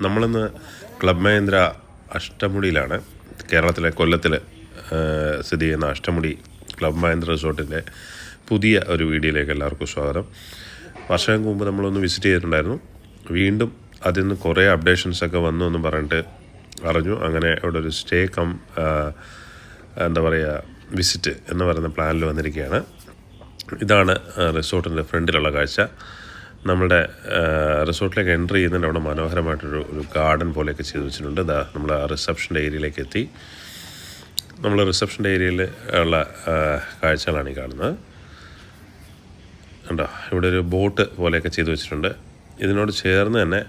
നമ്മളിന്ന് ക്ലബ് മഹീന്ദ്ര അഷ്ടമുടിയിലാണ്. കേരളത്തിലെ കൊല്ലത്തിൽ സ്ഥിതി ചെയ്യുന്ന അഷ്ടമുടി ക്ലബ് മഹീന്ദ്ര റിസോർട്ടിൻ്റെ പുതിയ ഒരു വീഡിയോയിലേക്ക് എല്ലാവർക്കും സ്വാഗതം. വർഷങ്ങൾക്ക് മുമ്പ് നമ്മളൊന്ന് വിസിറ്റ് ചെയ്തിട്ടുണ്ടായിരുന്നു. വീണ്ടും അതിൽ നിന്ന് കുറേ അപ്ഡേഷൻസൊക്കെ വന്നു എന്നും പറഞ്ഞിട്ട് അറിഞ്ഞു. അങ്ങനെ അവിടെ ഒരു സ്റ്റേ കം വിസിറ്റ് എന്ന് പറയുന്ന പ്ലാനിൽ വന്നിരിക്കുകയാണ്. ഇതാണ് റിസോർട്ടിൻ്റെ ഫ്രണ്ടിലുള്ള കാഴ്ച. നമ്മുടെ റിസോർട്ടിലേക്ക് എൻട്രി ചെയ്യുന്നതിൻ്റെ അവിടെ മനോഹരമായിട്ടൊരു ഗാർഡൻ പോലെയൊക്കെ ചെയ്ത് വെച്ചിട്ടുണ്ട്. ഇതാ നമ്മൾ റിസപ്ഷൻ്റെ ഏരിയയിലേക്ക് എത്തി. നമ്മൾ റിസപ്ഷൻ്റെ ഏരിയയിൽ ഉള്ള കാഴ്ചകളാണ് ഈ കാണുന്നത്. കണ്ടോ, ഇവിടെ ഒരു ബോട്ട് പോലെയൊക്കെ ചെയ്ത് വെച്ചിട്ടുണ്ട്. ഇതിനോട് ചേർന്ന് തന്നെ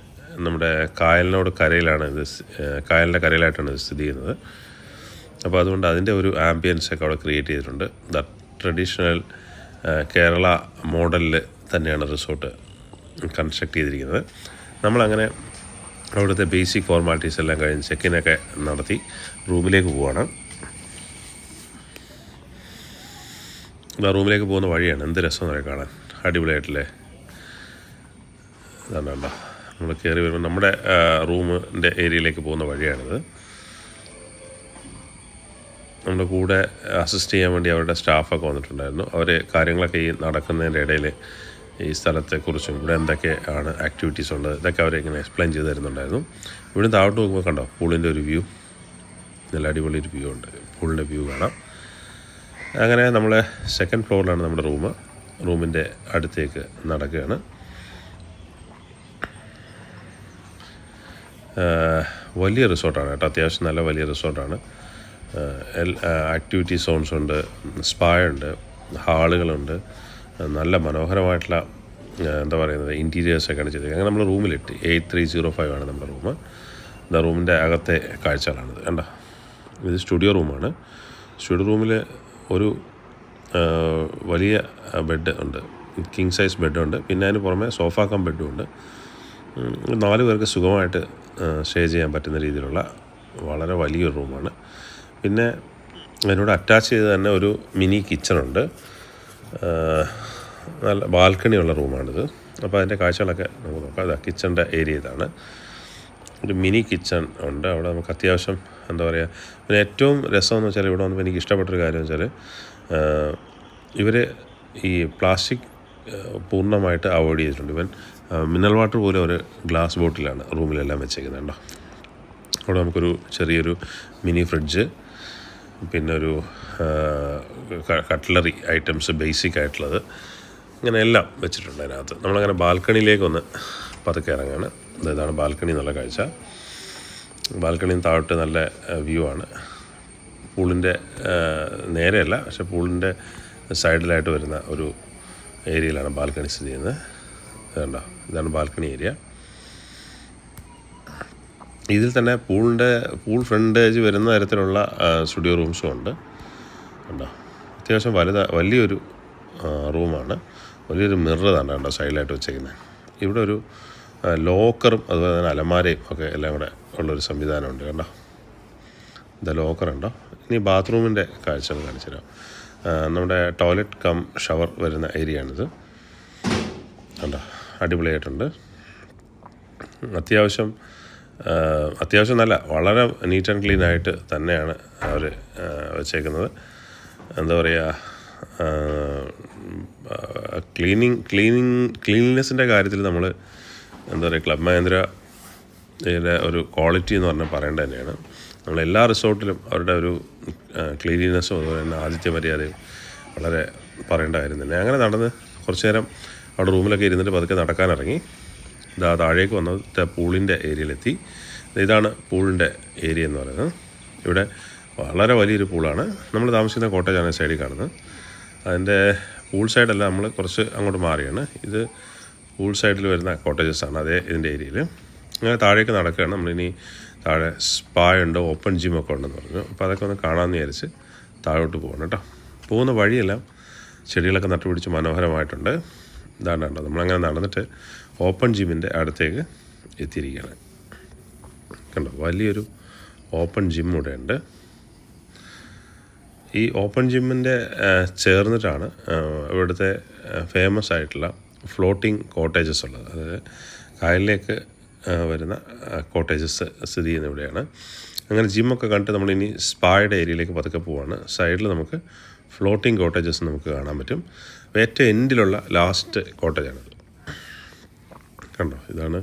നമ്മുടെ കായലിൻ്റെ കരയിലായിട്ടാണ് ഇത് സ്ഥിതി ചെയ്യുന്നത്. അപ്പോൾ അതുകൊണ്ട് അതിൻ്റെ ഒരു ആംബിയൻസൊക്കെ അവിടെ ക്രിയേറ്റ് ചെയ്തിട്ടുണ്ട്. ദ ട്രഡീഷണൽ കേരള മോഡലിൽ തന്നെയാണ് റിസോർട്ട് കൺസ്ട്രക്ട് ചെയ്തിരിക്കുന്നത്. നമ്മളങ്ങനെ അവിടുത്തെ ബേസിക് ഫോർമാലിറ്റീസ് എല്ലാം കഴിഞ്ഞ് ചെക്കിനൊക്കെ നടത്തി റൂമിലേക്ക് പോവുകയാണ്. റൂമിലേക്ക് പോകുന്ന വഴിയാണ്. എന്ത് രസമെന്നൊക്കെ കാണാൻ, അടിപൊളിയായിട്ടില്ലേ. ഇതാണ് കണ്ടോ, നമ്മൾ കയറി വരുമ്പോൾ നമ്മുടെ റൂമിൻ്റെ ഏരിയയിലേക്ക് പോകുന്ന വഴിയാണിത്. നമ്മുടെ കൂടെ അസിസ്റ്റ് ചെയ്യാൻ വേണ്ടി അവരുടെ സ്റ്റാഫൊക്കെ വന്നിട്ടുണ്ടായിരുന്നു. അവർ കാര്യങ്ങളൊക്കെ ഈ നടക്കുന്നതിൻ്റെ ഇടയിൽ ഈ സ്ഥലത്തെക്കുറിച്ചും ഇവിടെ എന്തൊക്കെയാണ് ആക്ടിവിറ്റീസ് ഉണ്ട് ഇതൊക്കെ അവരിങ്ങനെ എക്സ്പ്ലെയിൻ ചെയ്ത് തരുന്നുണ്ടായിരുന്നു. ഇവിടെ താഴോട്ട് നോക്കുമ്പോൾ കണ്ടോ, പൂളിൻ്റെ ഒരു വ്യൂ, നല്ല അടിപൊളി ഒരു വ്യൂ ഉണ്ട്. പൂളിൻ്റെ വ്യൂ കാണാം. അങ്ങനെ നമ്മൾ സെക്കൻഡ് ഫ്ലോറിലാണ് നമ്മുടെ റൂമിൻ്റെ അടുത്തേക്ക് നടക്കുകയാണ്. വലിയ റിസോർട്ടാണ് കേട്ടോ, അത്യാവശ്യം നല്ല വലിയ റിസോർട്ടാണ്. ആക്ടിവിറ്റി സോൺസ് ഉണ്ട്, സ്പാ ഉണ്ട്, ഹാളുകളുണ്ട്, നല്ല മനോഹരമായിട്ടുള്ള ഇൻറ്റീരിയേഴ്സൊക്കെയാണ് ചെയ്തത്. അങ്ങനെ നമ്മൾ റൂമിലിട്ട് 8305 ആണ് നമ്മുടെ റൂം. എന്താ റൂമിൻ്റെ അകത്തെ കാഴ്ചകളാണിത്. കണ്ടോ, ഇത് സ്റ്റുഡിയോ റൂമാണ്. സ്റ്റുഡിയോ റൂമിൽ ഒരു വലിയ ബെഡ് ഉണ്ട്, കിങ് സൈസ് ബെഡുണ്ട്. പിന്നെ അതിന് പുറമെ സോഫ കം ബെഡും ഉണ്ട്. 4 പേർക്ക് സുഖമായിട്ട് സ്റ്റേ ചെയ്യാൻ പറ്റുന്ന രീതിയിലുള്ള വളരെ വലിയൊരു റൂമാണ്. പിന്നെ അതിനോട് അറ്റാച്ച് ചെയ്ത് തന്നെ ഒരു മിനി കിച്ചണുണ്ട്. നല്ല ബാൽക്കണിയുള്ള റൂമാണിത്. അപ്പോൾ അതിൻ്റെ കാഴ്ചകളൊക്കെ നമുക്ക് നോക്കാം. ഇതാ കിച്ചണിൻ്റെ ഏരിയ ഇതാണ്. ഒരു മിനി കിച്ചൺ ഉണ്ട് അവിടെ. നമുക്ക് അത്യാവശ്യം പിന്നെ ഏറ്റവും രസമെന്ന് വെച്ചാൽ ഇവിടെ വന്നപ്പോൾ എനിക്ക് ഇഷ്ടപ്പെട്ടൊരു കാര്യം വെച്ചാൽ ഇവർ ഈ പ്ലാസ്റ്റിക് പൂർണ്ണമായിട്ട് അവോയ്ഡ് ചെയ്തിട്ടുണ്ട്. ഇവൻ മിനറൽ വാട്ടർ പോലെ ഒരു ഗ്ലാസ് ബോട്ടിലാണ് റൂമിലെല്ലാം വെച്ചേക്കുന്നത്. കണ്ടോ, അവിടെ നമുക്കൊരു ചെറിയൊരു മിനി ഫ്രിഡ്ജ്, പിന്നെ ഒരു കട്ട്ലറി ഐറ്റംസ് ബേസിക് ആയിട്ടുള്ളത്, ഇങ്ങനെ എല്ലാം വെച്ചിട്ടുണ്ട് അതിനകത്ത്. നമ്മളങ്ങനെ ബാൽക്കണിയിലേക്കൊന്ന് പതുക്കെ ഇറങ്ങാണ്. ഇതാണ് ബാൽക്കണി എന്നുള്ള കാഴ്ച. ബാൽക്കണിയിൽ താഴോട്ട് നല്ല വ്യൂ ആണ്. പൂളിൻ്റെ നേരെയല്ല, പക്ഷേ പൂളിൻ്റെ സൈഡിലായിട്ട് വരുന്ന ഒരു ഏരിയയിലാണ് ബാൽക്കണി സ്ഥിതി ചെയ്യുന്നത്. ഇതുണ്ടോ, ഇതാണ് ബാൽക്കണി ഏരിയ. ഇതിൽ തന്നെ പൂൾ ഫ്രണ്ടേജ് വരുന്ന തരത്തിലുള്ള സ്റ്റുഡിയോ റൂംസും ഉണ്ട്. കണ്ടോ, അത്യാവശ്യം വലിയൊരു റൂമാണ്. വലിയൊരു മിറർ തന്നെ കണ്ടോ സൈഡിലായിട്ട് വെച്ചേക്കുന്നത്. ഇവിടെ ഒരു ലോക്കറും അതുപോലെ തന്നെ അലമാരയും ഒക്കെ എല്ലാം കൂടെ ഉള്ളൊരു സംവിധാനമുണ്ട്. കണ്ടോ, ഇത് ലോക്കറുണ്ടോ. ഇനി ബാത്റൂമിൻ്റെ കാഴ്ചകൾ കാണിച്ചു തരാം. നമ്മുടെ ടോയ്ലറ്റ് കം ഷവർ വരുന്ന ഏരിയ ആണിത്. കണ്ടോ, അടിപൊളിയായിട്ടുണ്ട്. അത്യാവശ്യം നല്ല വളരെ നീറ്റ് ആൻഡ് ക്ലീൻ ആയിട്ട് തന്നെയാണ് അവർ വെച്ചേക്കുന്നത്. ക്ലീൻനെസ്സിൻ്റെ കാര്യത്തിൽ നമ്മൾ ക്ലബ് മഹീന്ദ്രയുടെ ഒരു ക്വാളിറ്റി എന്ന് പറഞ്ഞാൽ പറയേണ്ടത് തന്നെയാണ്. നമ്മളെല്ലാ റിസോർട്ടിലും അവരുടെ ഒരു ക്ലീനിനെസ്സും അതുപോലെ തന്നെ ആതിഥ്യ മര്യാദയും വളരെ പറയേണ്ട കാര്യം തന്നെ. അങ്ങനെ നടന്ന് കുറച്ച് നേരം അവിടെ റൂമിലൊക്കെ ഇരുന്നിട്ട് പതുക്കെ നടക്കാനിറങ്ങി. താഴേക്ക് വന്നത് പൂളിൻ്റെ ഏരിയയിലെത്തി. ഇതാണ് പൂളിൻ്റെ ഏരിയ എന്ന് പറയുന്നത്. ഇവിടെ വളരെ വലിയൊരു പൂളാണ്. നമ്മൾ താമസിക്കുന്ന കോട്ടേജാണ് സൈഡിൽ കാണുന്നത്. അതിൻ്റെ പൂൾ സൈഡല്ല, നമ്മൾ കുറച്ച് അങ്ങോട്ട് മാറിയാണ്. ഇത് പൂൾ സൈഡിൽ വരുന്ന കോട്ടേജസാണ് അതേ ഇതിൻ്റെ ഏരിയയിൽ. അങ്ങനെ താഴേക്ക് നടക്കുകയാണ്. നമ്മളിനി താഴെ സ്പാ ഉണ്ട്, ഓപ്പൺ ജിമ്മൊക്കെ ഉണ്ടെന്ന് പറഞ്ഞു. അപ്പോൾ അതൊക്കെ ഒന്ന് കാണാമെന്ന് വിചാരിച്ച് താഴോട്ട് പോകണം കേട്ടോ. പോകുന്ന വഴിയെല്ലാം ചെടികളൊക്കെ നട്ടുപിടിച്ച് മനോഹരമായിട്ടുണ്ട്. ഇതാണ് കേട്ടോ, നമ്മളങ്ങനെ നടന്നിട്ട് ഓപ്പൺ ജിമ്മിൻ്റെ അടുത്തേക്ക് എത്തിയിരിക്കുകയാണ്. കണ്ടോ, വലിയൊരു ഓപ്പൺ ജിം ഇവിടെ ഉണ്ട്. ഈ ഓപ്പൺ ജിമ്മിൻ്റെ ചേർന്നിട്ടാണ് ഇവിടുത്തെ ഫേമസ് ആയിട്ടുള്ള ഫ്ലോട്ടിംഗ് കോട്ടേജസ് ഉള്ളത്. അതായത് കായലിലേക്ക് വരുന്ന കോട്ടേജസ് സ്ഥിതി ചെയ്യുന്ന ഇവിടെയാണ്. അങ്ങനെ ജിമ്മൊക്കെ കണ്ടിട്ട് നമ്മളിനി സ്പായുടെ ഏരിയയിലേക്ക് പതുക്കെ പോവാണ്. സൈഡിൽ നമുക്ക് ഫ്ലോട്ടിംഗ് കോട്ടേജസ് നമുക്ക് കാണാൻ പറ്റും. ഏറ്റവും എൻഡിലുള്ള ലാസ്റ്റ് കോട്ടേജാണത്. കണ്ടോ, ഇതാണ്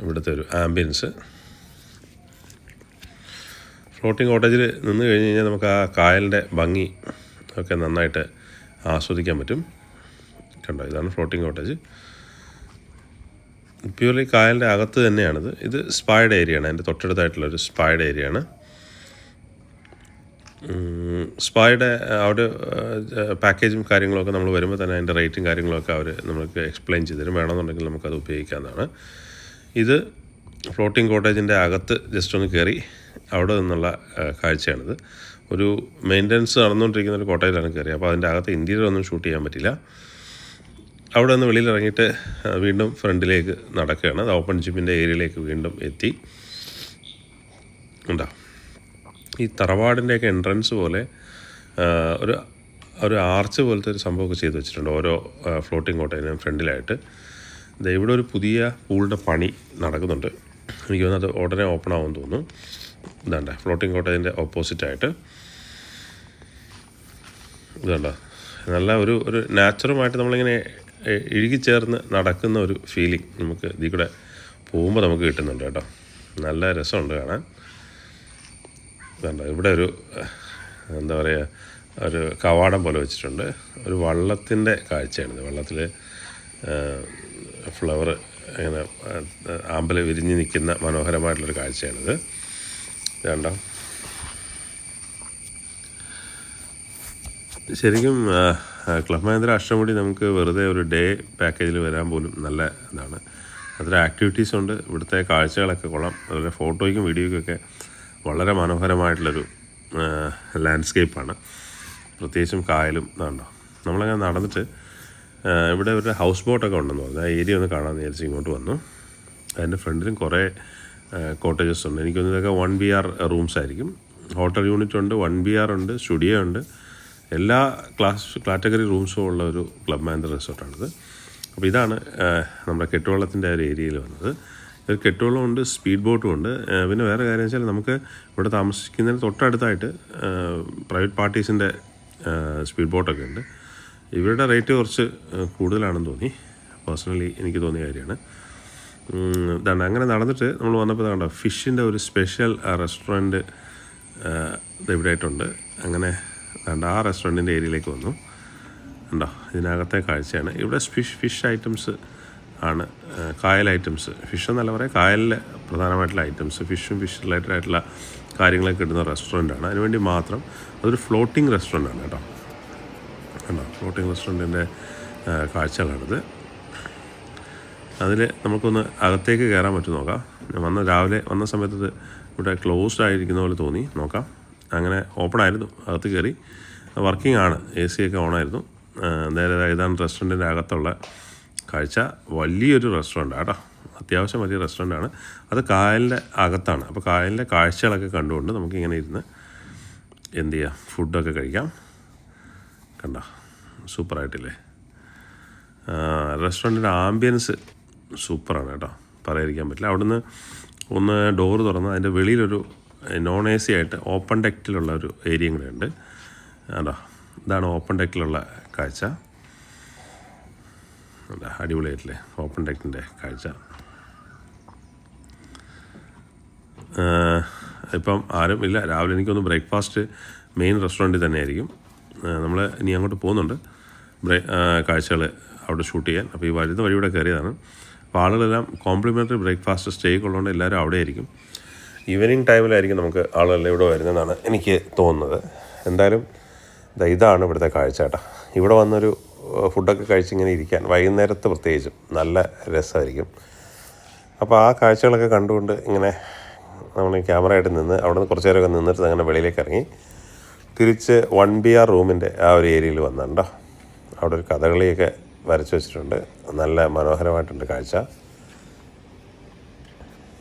ഇവിടുത്തെ ഒരു ആംബിയൻസ്. ഫ്ലോട്ടിംഗ് കോട്ടേജിൽ നിന്ന് കഴിഞ്ഞ് കഴിഞ്ഞാൽ നമുക്ക് ആ കായലിൻ്റെ ഭംഗി ഒക്കെ നന്നായിട്ട് ആസ്വദിക്കാൻ പറ്റും. കണ്ടോ, ഇതാണ് ഫ്ലോട്ടിംഗ് കോട്ടേജ്. പ്യൂർലി കായലിൻ്റെ അകത്ത് തന്നെയാണിത്. ഇത് സ്പായുടെ ഏരിയയാണ്, അതിൻ്റെ തൊട്ടടുത്തായിട്ടുള്ളൊരു സ്പായുടെ ഏരിയയാണ്. സ്പായുടെ അവിടെ പാക്കേജും കാര്യങ്ങളൊക്കെ നമ്മൾ വരുമ്പോൾ തന്നെ അതിൻ്റെ റേറ്റും കാര്യങ്ങളൊക്കെ അവർ നമുക്ക് എക്സ്പ്ലെയിൻ ചെയ്ത് തരും. വേണമെന്നുണ്ടെങ്കിൽ നമുക്കത് ഉപയോഗിക്കാവുന്നതാണ്. ഇത് ഫ്ലോട്ടിംഗ് കോട്ടേജിൻ്റെ അകത്ത് ജസ്റ്റ് ഒന്ന് കയറി അവിടെ നിന്നുള്ള കാഴ്ചയാണിത്. ഒരു മെയിൻ്റനൻസ് നടന്നുകൊണ്ടിരിക്കുന്ന ഒരു കോട്ടേജിലാണ് കയറി. അപ്പോൾ അതിൻ്റെ അകത്ത് ഇൻറ്റീരിയർ ഒന്നും ഷൂട്ട് ചെയ്യാൻ പറ്റില്ല. അവിടെ നിന്ന് വെളിയിലിറങ്ങിയിട്ട് വീണ്ടും ഫ്രണ്ടിലേക്ക് നടക്കുകയാണ്. അത് ഓപ്പൺ ജിമ്മിൻ്റെ ഏരിയയിലേക്ക് വീണ്ടും എത്തി. ഉണ്ടാവും ഈ തറവാടിൻ്റെയൊക്കെ എൻട്രൻസ് പോലെ ഒരു ആർച്ച് പോലത്തെ ഒരു സംഭവമൊക്കെ ചെയ്ത് വെച്ചിട്ടുണ്ട് ഓരോ ഫ്ലോട്ടിംഗ് കോട്ടേജിനും ഫ്രണ്ടിലായിട്ട്. ഇവിടെ ഒരു പുതിയ പൂളിൻ്റെ പണി നടക്കുന്നുണ്ട്. എനിക്ക് തോന്നുന്നത് അത് ഉടനെ ഓപ്പൺ ആവുമെന്ന് തോന്നുന്നു. ഇതാണ്ട ഫ്ലോട്ടിംഗ് കോട്ടേജിൻ്റെ ഓപ്പോസിറ്റായിട്ട് ഇതുണ്ട നല്ല ഒരു നാച്ചുറുമായിട്ട് നമ്മളിങ്ങനെ ഇഴുകിച്ചേർന്ന് നടക്കുന്ന ഒരു ഫീലിംഗ് നമുക്ക് ഇതിൽ കൂടെ പോകുമ്പോൾ നമുക്ക് കിട്ടുന്നുണ്ട് കേട്ടോ. നല്ല രസമുണ്ട് കാണാൻ. ഇതുണ്ട് ഇവിടെ ഒരു എന്താ പറയുക, ഒരു കവാടം പോലെ വെച്ചിട്ടുണ്ട്. ഒരു വള്ളത്തിൻ്റെ കാഴ്ചയാണിത്. വെള്ളത്തിൽ ഫ്ലവർ ഇങ്ങനെ ആമ്പൽ വിരിഞ്ഞ് നിൽക്കുന്ന മനോഹരമായിട്ടുള്ളൊരു കാഴ്ചയാണിത്. വേണ്ട ശരിക്കും ക്ലബ് മഹീന്ദ്ര അഷ്ടമുടി നമുക്ക് വെറുതെ ഒരു ഡേ പാക്കേജിൽ വരാൻ പോലും നല്ല ഇതാണ്. അതിൽ ആക്ടിവിറ്റീസ് ഉണ്ട്. ഇവിടുത്തെ കാഴ്ചകളൊക്കെ കൊള്ളാം. അതുപോലെ ഫോട്ടോയ്ക്കും വീഡിയോയ്ക്കൊക്കെ വളരെ മനോഹരമായിട്ടുള്ളൊരു ലാൻഡ്സ്കേപ്പാണ്. പ്രത്യേകിച്ചും കായലും ഇതാണ്ടോ. നമ്മളങ്ങനെ നടന്നിട്ട് ഇവിടെ ഒരു ഹൗസ് ബോട്ടൊക്കെ ഉണ്ടെന്ന് പറഞ്ഞു. ആ ഏരിയ ഒന്ന് കാണാമെന്ന് വിചാരിച്ച് ഇങ്ങോട്ട് വന്നു. അതിൻ്റെ ഫ്രണ്ടിലും കുറേ കോട്ടേജസ് ഉണ്ട്. എനിക്ക് തോന്നുന്നു ഇതൊക്കെ 1 BR റൂംസ് ആയിരിക്കും. ഹോട്ടൽ യൂണിറ്റ് ഉണ്ട്, 1 BR ഉണ്ട്, സ്റ്റുഡിയോ ഉണ്ട്. എല്ലാ കാറ്റഗറി റൂംസും ഉള്ള ഒരു ക്ലബ് മഹീന്ദ്ര റിസോർട്ടാണിത്. അപ്പോൾ ഇതാണ് നമ്മുടെ കെട്ടുവള്ളത്തിൻ്റെ ഒരു ഏരിയയിൽ വന്നത്. ഒരു കെട്ടുവള്ളമുണ്ട്, സ്പീഡ് ബോട്ടും ഉണ്ട്. പിന്നെ വേറെ കാര്യം വെച്ചാൽ നമുക്ക് ഇവിടെ താമസിക്കുന്നതിന് തൊട്ടടുത്തായിട്ട് പ്രൈവറ്റ് പാർട്ടീസിൻ്റെ സ്പീഡ് ബോട്ടൊക്കെ ഉണ്ട്. ഇവരുടെ റേറ്റ് കുറച്ച് കൂടുതലാണെന്ന് തോന്നി, പേഴ്സണലി എനിക്ക് തോന്നിയ കാര്യമാണ്. ഇതാണ് അങ്ങനെ നടന്നിട്ട് നമ്മൾ വന്നപ്പോൾ കണ്ടോ ഫിഷിൻ്റെ ഒരു സ്പെഷ്യൽ റെസ്റ്റോറൻറ്റ് ഇവിടെ ആയിട്ടുണ്ട്. അങ്ങനെ ആ റെസ്റ്റോറൻറ്റിൻ്റെ ഏരിയയിലേക്ക് വന്നു. ഉണ്ടോ, ഇതിനകത്തെ കാഴ്ചയാണ്. ഇവിടെ ഫിഷ് ഐറ്റംസ് ആണ്, കായൽ ഐറ്റംസ്. ഫിഷ് എന്നല്ല പറയാം, കായലിലെ പ്രധാനമായിട്ടുള്ള ഐറ്റംസ്, ഫിഷ് റിലേറ്റഡ് ആയിട്ടുള്ള കാര്യങ്ങളൊക്കെ കിട്ടുന്ന റെസ്റ്റോറൻറ്റാണ്. അതിനുവേണ്ടി മാത്രം അതൊരു ഫ്ലോട്ടിംഗ് റെസ്റ്റോറൻ്റാണ് കേട്ടോ. കണ്ടോ, ഫ്ലോട്ടിംഗ് റെസ്റ്റോറൻറ്റിൻ്റെ കാഴ്ചകളാണിത്. അതിൽ നമുക്കൊന്ന് അകത്തേക്ക് കയറാൻ പറ്റും നോക്കാം. രാവിലെ വന്ന സമയത്ത് ഇത് ഇവിടെ ക്ലോസ്ഡ് ആയിരിക്കുന്ന പോലെ തോന്നി. നോക്കാം. അങ്ങനെ ഓപ്പൺ ആയിരുന്നു. അകത്ത് കയറി വർക്കിംഗ് ആണ്, AC ഒക്കെ ഓണായിരുന്നു. നേരെ ഇതാണ് റെസ്റ്റോറൻറ്റിൻ്റെ അകത്തുള്ള കാഴ്ച. വലിയൊരു റെസ്റ്റോറൻറ്റാണ് കേട്ടോ, അത്യാവശ്യം വലിയ റെസ്റ്റോറൻറ്റാണ്. അത് കായലിൻ്റെ അകത്താണ്. അപ്പോൾ കായലിൻ്റെ കാഴ്ചകളൊക്കെ കണ്ടുകൊണ്ട് നമുക്കിങ്ങനെ ഇരുന്ന് എന്ത് ചെയ്യാം, ഫുഡൊക്കെ കഴിക്കാം. കണ്ടോ, സൂപ്പറായിട്ടില്ലേ. റെസ്റ്റോറൻറ്റിൻ്റെ ആംബിയൻസ് സൂപ്പറാണ് കേട്ടോ, പറയാതിരിക്കാൻ പറ്റില്ല. അവിടുന്ന് ഒന്ന് ഡോറ് തുറന്ന് അതിൻ്റെ വെളിയിലൊരു നോൺ AC ആയിട്ട് ഓപ്പൺ ഡെക്കിലുള്ള ഒരു ഏരിയയും കൂടെ ഉണ്ട് കേട്ടോ. ഇതാണ് ഓപ്പൺ ഡെക്കിലുള്ള കാഴ്ച. അടിപൊളിയായിട്ടില്ലേ ഓപ്പൺ ഡെക്കിൻ്റെ കാഴ്ച. ഇപ്പം ആരും ഇല്ല. രാവിലെ എനിക്കൊന്ന് ബ്രേക്ക്ഫാസ്റ്റ് മെയിൻ റെസ്റ്റോറൻറ്റിൽ തന്നെയായിരിക്കും. നമ്മൾ ഇനി അങ്ങോട്ട് പോകുന്നുണ്ട് കാഴ്ചകൾ അവിടെ ഷൂട്ട് ചെയ്യാൻ. അപ്പോൾ ഈ വരുന്ന വഴിയൂടെ കയറിയതാണ്. അപ്പോൾ ആളുകളെല്ലാം കോംപ്ലിമെൻ്ററി ബ്രേക്ക്ഫാസ്റ്റ് സ്റ്റേക്ക് ഉള്ളതുകൊണ്ട് എല്ലാവരും അവിടെ ആയിരിക്കും. ഈവനിങ് ടൈമിലായിരിക്കും നമുക്ക് ആളുകളെല്ലാം ഇവിടെ വരുന്നതെന്നാണ് എനിക്ക് തോന്നുന്നത്. എന്തായാലും ഇതാണ് ഇവിടുത്തെ കാഴ്ച കേട്ടോ. ഇവിടെ വന്നൊരു ഫുഡൊക്കെ കഴിച്ചിങ്ങനെ ഇരിക്കാൻ വൈകുന്നേരത്ത് പ്രത്യേകിച്ചും നല്ല രസമായിരിക്കും. അപ്പോൾ ആ കാഴ്ചകളൊക്കെ കണ്ടുകൊണ്ട് ഇങ്ങനെ നമ്മൾ ക്യാമറയായിട്ട് നിന്ന് അവിടെ നിന്ന് കുറച്ച് നേരമൊക്കെ നിന്നിട്ട് അങ്ങനെ വെളിയിലേക്ക് ഇറങ്ങി തിരിച്ച് 1 BR റൂമിൻ്റെ ആ ഒരു ഏരിയയിൽ വന്നിട്ടുണ്ടോ. അവിടെ ഒരു കഥകളിയൊക്കെ വരച്ച് വെച്ചിട്ടുണ്ട്. നല്ല മനോഹരമായിട്ടുണ്ട് കാഴ്ച.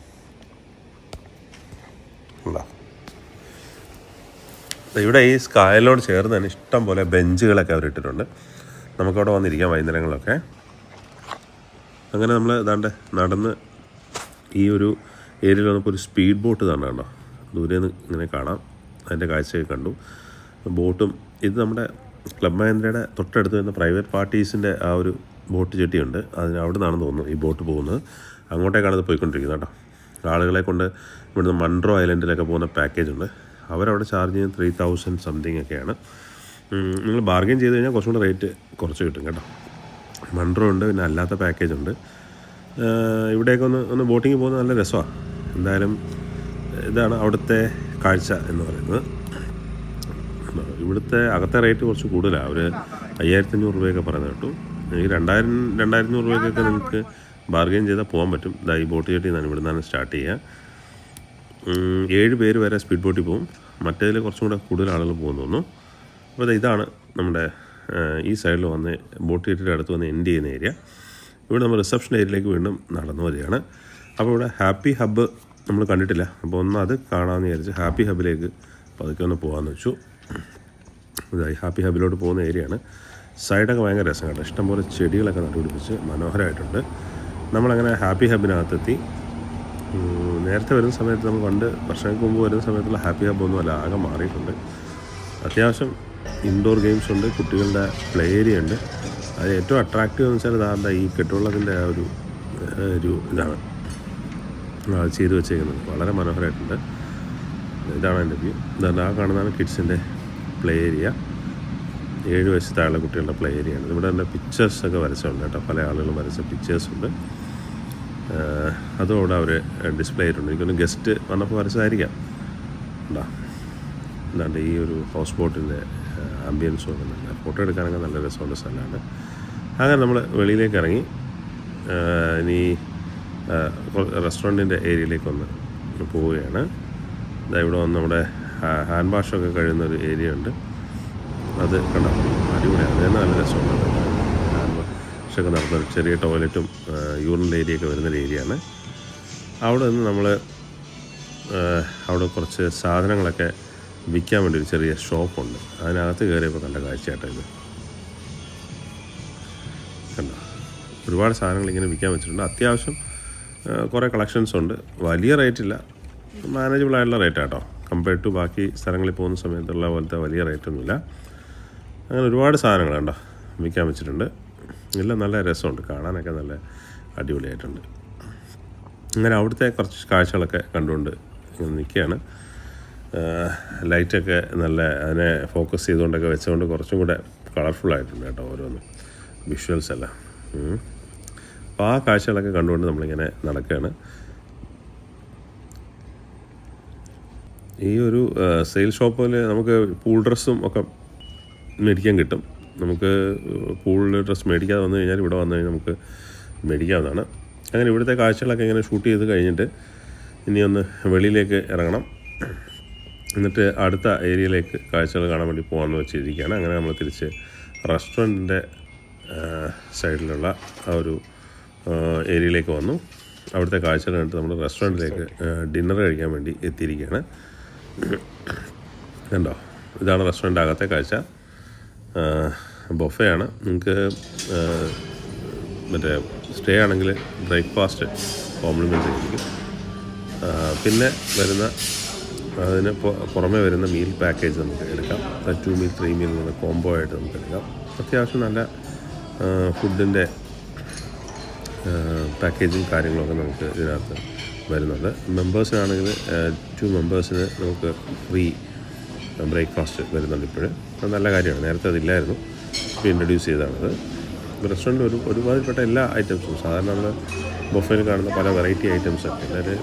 ഉണ്ടോ, ഇവിടെ ഈ കായലിനോട് ചേർന്ന് തന്നെ ഇഷ്ടം പോലെ ബെഞ്ചുകളൊക്കെ അവരിട്ടിട്ടുണ്ട്. നമുക്കവിടെ വന്നിരിക്കാം വൈകുന്നേരങ്ങളിലൊക്കെ. അങ്ങനെ നമ്മൾ നടന്ന് ഈ ഒരു ഏരിയയിൽ വന്നപ്പോൾ ഒരു സ്പീഡ് ബോട്ട് തന്നെ കണ്ടോ, ദൂരെ നിന്ന് ഇങ്ങനെ കാണാം, അതിൻ്റെ കാഴ്ചയൊക്കെ കണ്ടു. ബോട്ടും ഇത് നമ്മുടെ ക്ലബ് മഹീന്ദ്രയുടെ തൊട്ടടുത്ത് വരുന്ന പ്രൈവറ്റ് പാർട്ടീസിൻ്റെ ആ ഒരു ബോട്ട് ജെട്ടിയുണ്ട്, അവിടെ നിന്നാണെന്ന് തോന്നുന്നു ഈ ബോട്ട് പോകുന്നത്. അങ്ങോട്ടേക്കാണ് ഇത് പോയിക്കൊണ്ടിരിക്കുന്നത് കേട്ടോ. ആളുകളെ കൊണ്ട് ഇവിടുന്ന് മൺട്രോ ഐലൻഡിലൊക്കെ പോകുന്ന പാക്കേജുണ്ട്. അവരവിടെ ചാർജ് ചെയ്യുന്നത് 3000 സംതിങ് ഒക്കെയാണ്. നിങ്ങൾ ബാർഗെയിൻ ചെയ്ത് കഴിഞ്ഞാൽ കുറച്ചും കൂടെ റേറ്റ് കുറച്ച് കിട്ടും കേട്ടോ. മൺട്രോ ഉണ്ട്, പിന്നെ അല്ലാത്ത പാക്കേജുണ്ട്. ഇവിടെയൊക്കെ ഒന്ന് ബോട്ടിങ് പോകുന്നത് നല്ല രസമാണ്. എന്തായാലും ഇതാണ് അവിടുത്തെ കാഴ്ച എന്ന് പറയുന്നത്. ഇവിടുത്തെ അകത്തെ റേറ്റ് കുറച്ച് കൂടുതലാണ്. ഒരു 5500 രൂപയൊക്കെ പറയുന്നത് കേട്ടു. ഈ 2500 രൂപയ്ക്കൊക്കെ നിങ്ങൾക്ക് ബാർഗെയിൻ ചെയ്താൽ പോകാൻ പറ്റും. ഈ ബോട്ട് ചേട്ടി നിന്നാണ് ഇവിടെ നിന്നാണ് സ്റ്റാർട്ട് ചെയ്യുക. 7 പേര് വരെ സ്പീഡ് ബോട്ടിൽ പോകും. മറ്റേതിൽ കുറച്ചും കൂടെ കൂടുതൽ ആളുകൾ പോകുന്നു തോന്നുന്നു. അപ്പോൾ ഇതാണ് നമ്മുടെ ഈ സൈഡിൽ വന്ന് ബോട്ട് ചേട്ടിയുടെ അടുത്ത് വന്ന് എൻഡ് ചെയ്യുന്ന ഏരിയ. ഇവിടെ നമ്മൾ റിസപ്ഷൻ ഏരിയയിലേക്ക് വീണ്ടും നടന്നു വരികയാണ്. അപ്പോൾ ഇവിടെ ഹാപ്പി ഹബ്ബ് നമ്മൾ കണ്ടിട്ടില്ല, അപ്പോൾ ഒന്ന് അത് കാണാമെന്ന് വിചാരിച്ച് ഹാപ്പി ഹബ്ബിലേക്ക് പതുക്കെ ഒന്ന് പോകാമെന്ന് വെച്ചു. ഇതായി ഹാപ്പി ഹബ്ബിലോട്ട് പോകുന്ന ഏരിയയാണ്. സൈഡൊക്കെ ഭയങ്കര രസം കേട്ടോ, ഇഷ്ടംപോലെ ചെടികളൊക്കെ നട്ടുപിടിപ്പിച്ച് മനോഹരമായിട്ടുണ്ട്. നമ്മളങ്ങനെ ഹാപ്പി ഹബ്ബിനകത്തെത്തി. നേരത്തെ വരുന്ന സമയത്ത് നമ്മൾ പണ്ട് വർഷങ്ങൾക്ക് മുമ്പ് വരുന്ന സമയത്തുള്ള ഹാപ്പി ഹബ്ബൊന്നും അല്ല, ആകെ മാറിയിട്ടുണ്ട്. അത്യാവശ്യം ഇൻഡോർ ഗെയിംസ് ഉണ്ട്, കുട്ടികളുടെ പ്ലേ ഏരിയ ഉണ്ട്. അത് ഏറ്റവും അട്രാക്റ്റീവ് എന്ന് വെച്ചാൽ ഇതാ ഈ കെട്ടുവള്ളത്തിൻ്റെ ആ ഒരു ഇതാണ് അത് ചെയ്ത് വെച്ചേക്കുന്നത്, വളരെ മനോഹരമായിട്ടുണ്ട്. ഇതാണ് എൻ്റെ വ്യൂ. ഇതാണ് ആ കാണുന്നതാണ് കിഡ്സിൻ്റെ പ്ലേ ഏരിയ. 7 വയസ്സിൽ താഴെ കുട്ടികളുടെ പ്ലേ ഏരിയയാണ്. ഇവിടെ തന്നെ പിക്ചേഴ്സൊക്കെ വരച്ചുണ്ട് കേട്ടോ, പല ആളുകളും വരച്ച പിക്ചേഴ്സുണ്ട്. അതും അവിടെ അവർ ഡിസ്പ്ലേ ചെയ്തിട്ടുണ്ട്. എനിക്കൊന്ന് ഗസ്റ്റ് വന്നപ്പോൾ വരച്ചതായിരിക്കാം. എന്താണ്ട് ഈ ഒരു ഹൗസ് ബോട്ടിൻ്റെ ആംബിയൻസും ഒക്കെ നല്ല, ഫോട്ടോ എടുക്കാനൊക്കെ നല്ല രസമുള്ള സ്ഥലമാണ്. അങ്ങനെ നമ്മൾ വെളിയിലേക്ക് ഇറങ്ങി ഇനി റെസ്റ്റോറൻറ്റിൻ്റെ ഏരിയയിലേക്കൊന്ന് പോവുകയാണ്. ഇവിടെ വന്ന് നമ്മുടെ ഹാൻഡ് വാഷൊക്കെ കഴിയുന്നൊരു ഏരിയ ഉണ്ട്, അത് കണ്ടോ അടിപൊളിയാണ്. അത് തന്നെ നല്ല രസമുണ്ട്. ഹാൻഡ് വാഷൊക്കെ നടന്നൊരു ചെറിയ ടോയ്ലറ്റും യൂറിനൽ ഏരിയയൊക്കെ വരുന്നൊരു ഏരിയയാണ്. അവിടെ നിന്ന് നമ്മൾ അവിടെ കുറച്ച് സാധനങ്ങളൊക്കെ വിൽക്കാൻ വേണ്ടി ഒരു ചെറിയ ഷോപ്പുണ്ട്, അതിനകത്ത് കയറിയപ്പോൾ കണ്ട കാഴ്ചയായിട്ടോ ഇത് കണ്ടോ. ഒരുപാട് സാധനങ്ങൾ ഇങ്ങനെ വിൽക്കാൻ വെച്ചിട്ടുണ്ട്. അത്യാവശ്യം കുറേ കളക്ഷൻസ് ഉണ്ട്. വലിയ റേറ്റില്ല, മാനേജബിൾ ആയിട്ടുള്ള റേറ്റാട്ടോ. കമ്പയർഡ് ടു ബാക്കി സ്ഥലങ്ങളിൽ പോകുന്ന സമയത്തുള്ള പോലത്തെ വലിയ റേറ്റൊന്നുമില്ല. അങ്ങനെ ഒരുപാട് സാധനങ്ങൾ കണ്ടോ വിൽക്കാൻ വെച്ചിട്ടുണ്ട്. എല്ലാം നല്ല രസമുണ്ട്, കാണാനൊക്കെ നല്ല അടിപൊളിയായിട്ടുണ്ട്. അങ്ങനെ അവിടുത്തെ കുറച്ച് കാഴ്ചകളൊക്കെ കണ്ടുകൊണ്ട് ഇങ്ങനെ നിൽക്കുകയാണ്. ലൈറ്റൊക്കെ നല്ല അതിനെ ഫോക്കസ് ചെയ്തുകൊണ്ടൊക്കെ വെച്ചുകൊണ്ട് കുറച്ചും കൂടെ കളർഫുള്ളായിട്ടുണ്ട് കേട്ടോ ഓരോന്ന് വിഷ്വൽസ് എല്ലാം. അപ്പോൾ ആ കാഴ്ചകളൊക്കെ കണ്ടുകൊണ്ട് നമ്മളിങ്ങനെ നടക്കുകയാണ്. ഈ ഒരു സെയിൽ ഷോപ്പിൽ നമുക്ക് പൂൾ ഡ്രസ്സും ഒക്കെ മേടിക്കാൻ കിട്ടും. നമുക്ക് പൂൾ ഡ്രസ്സ് മേടിക്കാതെ വന്നു കഴിഞ്ഞാൽ ഇവിടെ വന്നു കഴിഞ്ഞാൽ നമുക്ക് മേടിക്കാവുന്നതാണ്. അങ്ങനെ ഇവിടുത്തെ കാഴ്ചകളൊക്കെ ഇങ്ങനെ ഷൂട്ട് ചെയ്ത് കഴിഞ്ഞിട്ട് ഇനി ഒന്ന് വെളിയിലേക്ക് ഇറങ്ങണം. എന്നിട്ട് അടുത്ത ഏരിയയിലേക്ക് കാഴ്ചകൾ കാണാൻ വേണ്ടി പോകാമെന്ന് വെച്ചിരിക്കുകയാണ്. അങ്ങനെ നമ്മൾ തിരിച്ച് റെസ്റ്റോറൻറ്റിൻ്റെ സൈഡിലുള്ള ആ ഒരു ഏരിയയിലേക്ക് വന്നു. അവിടുത്തെ കാഴ്ചകൾ കണ്ടിട്ട് നമ്മൾ റെസ്റ്റോറൻറ്റിലേക്ക് ഡിന്നർ കഴിക്കാൻ വേണ്ടി എത്തിയിരിക്കുകയാണ്. കണ്ടോ, ഇതാണ് റെസ്റ്റോറൻ്റ് അകത്തെ കാഴ്ച. ബൊഫയാണ്. നിങ്ങൾക്ക് മറ്റേ സ്റ്റേ ആണെങ്കിൽ ബ്രേക്ക്ഫാസ്റ്റ് കോംപ്ലിമെൻ്റ് ആയിരിക്കും. പിന്നെ വരുന്ന അതിന് പുറമെ വരുന്ന മീൽ പാക്കേജ് നമുക്ക് എടുക്കാം. 2 മീൽ 3 മീൽ എന്ന കോംബോ ആയിട്ട് നമുക്ക് എടുക്കാം. അത്യാവശ്യം നല്ല ഫുഡിൻ്റെ പാക്കേജും കാര്യങ്ങളൊക്കെ നമുക്ക് ഇതിനകത്ത് വരുന്നുണ്ട്. മെമ്പേഴ്സിനാണെങ്കിൽ 2 മെമ്പേഴ്സിന് നമുക്ക് ഫ്രീ ബ്രേക്ക്ഫാസ്റ്റ് വരുന്നുണ്ട് ഇപ്പോഴും. അത് നല്ല കാര്യമാണ്, നേരത്തെ അതില്ലായിരുന്നു, ഇപ്പോൾ ഇൻട്രൊഡ്യൂസ് ചെയ്തതാണത്. റെസ്റ്റോറൻറ്റ് ഒരുപാടുപെട്ട എല്ലാ ഐറ്റംസും സാധാരണ നമ്മൾ ബൊഫയിൽ കാണുന്ന പല വെറൈറ്റി ഐറ്റംസൊക്കെ. അതായത്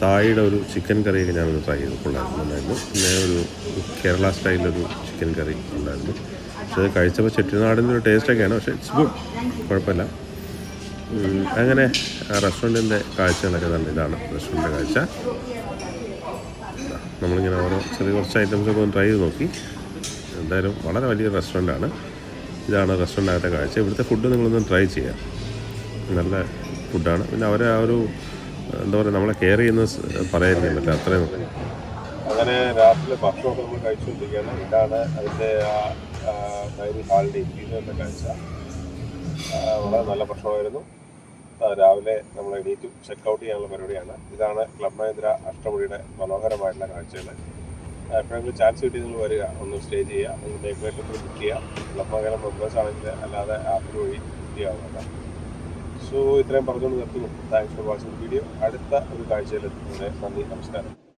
തായിയുടെ ഒരു ചിക്കൻ കറിയൊക്കെ ഞാനൊന്ന് ട്രൈ ചെയ്തിട്ടുണ്ടായിരുന്നു. പിന്നെ ഒരു കേരള സ്റ്റൈലിലൊരു ചിക്കൻ കറി ഉണ്ടായിരുന്നു. പക്ഷേ അത് കഴിച്ചപ്പോൾ ചെട്ടിനാടിൻ്റെ ഒരു ടേസ്റ്റൊക്കെയാണ്, പക്ഷേ ഇറ്റ്സ് ഗുഡ്, കുഴപ്പമില്ല. അങ്ങനെ ആ റെസ്റ്റോറൻറ്റിൻ്റെ കാഴ്ചകളൊക്കെ നല്ല ഇതാണ് റെസ്റ്റോറൻറ്റിൻ്റെ കാഴ്ച. നമ്മളിങ്ങനെ ഓരോ കുറച്ച് ഐറ്റംസൊക്കെ ഒന്ന് ട്രൈ ചെയ്ത് നോക്കി. എന്തായാലും വളരെ വലിയ റെസ്റ്റോറൻറ്റാണ്. ഇതാണ് റെസ്റ്റോറൻറ്റിനകത്തെ കാഴ്ച. ഇവിടുത്തെ ഫുഡ് നിങ്ങളൊന്ന് ട്രൈ ചെയ്യാം, നല്ല ഫുഡാണ്. പിന്നെ അവരെ ആ ഒരു എന്താ പറയുക, നമ്മളെ കെയർ ചെയ്യുന്ന പറയാതിരിക്കാൻ പറ്റില്ല, അത്രയും. അങ്ങനെ രാത്രിയിലെ ഭക്ഷണമൊക്കെ നമ്മൾ കഴിച്ചുകൊണ്ടിരിക്കുകയാണ്. ഇതാണ് അതിൻ്റെ ഡയറി ഹാളിൻ്റെ ഇൻറ്റീരിയറിൻ്റെ കാഴ്ച. വളരെ നല്ല ഭക്ഷണമായിരുന്നു. രാവിലെ നമ്മൾ എണീറ്റ് ചെക്കൗട്ട് ചെയ്യാനുള്ള പരിപാടിയാണ്. ഇതാണ് ക്ലബ് മഹീന്ദ്ര അഷ്ടമുടിയുടെ മനോഹരമായിട്ടുള്ള കാഴ്ചകൾ. എപ്പോഴെങ്കിലും ചാൻസ് കിട്ടി നിങ്ങൾ വരിക, ഒന്ന് സ്റ്റേ ചെയ്യുക, നിങ്ങൾ ഡേ പ്ലേറ്റ് ബുക്ക് ചെയ്യുക. ക്ലബ് മഹീന്ദ്ര മെമ്പേഴ്സ് ആണെങ്കിൽ അല്ലാതെ ആപ്പിൽ വഴി ബുക്ക് ചെയ്യാവുന്നതാണ്. സോ ഇത്രയും പറഞ്ഞുകൊണ്ട് നിർത്തുന്നു. Thanks for watching video. അടുത്ത ഒരു കാഴ്ചയിൽ എത്തുന്നതിന് നന്ദി, നമസ്കാരം.